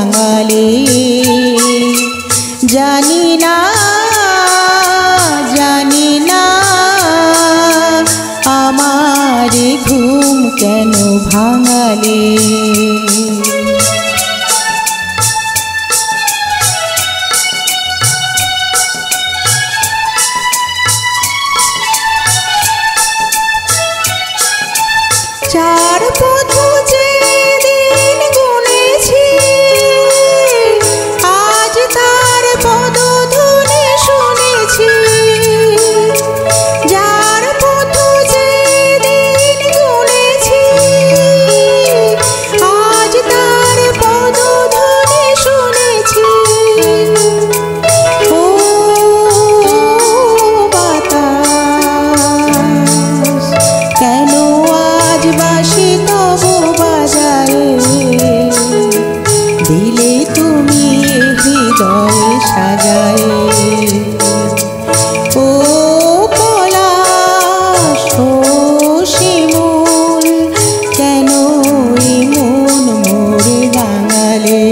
রাঙালে। জানি না জানি না আমার ঘুম কেন ভাঙালে। চার বধূ যে দিন গুনেছি, আজ তার পদধ্বনি শুনেছি। যার বধূ যে দিন গুনেছি, আজ তার পদধ্বনি শুনেছি। ও বাতাস কেন আজ বাঁশি তবু বাজায়ে, দিলে তুমি হৃদয়ে সাজায়ে। ও পলাশ ও শিমুল কেন এই মন মোর রাঙালে।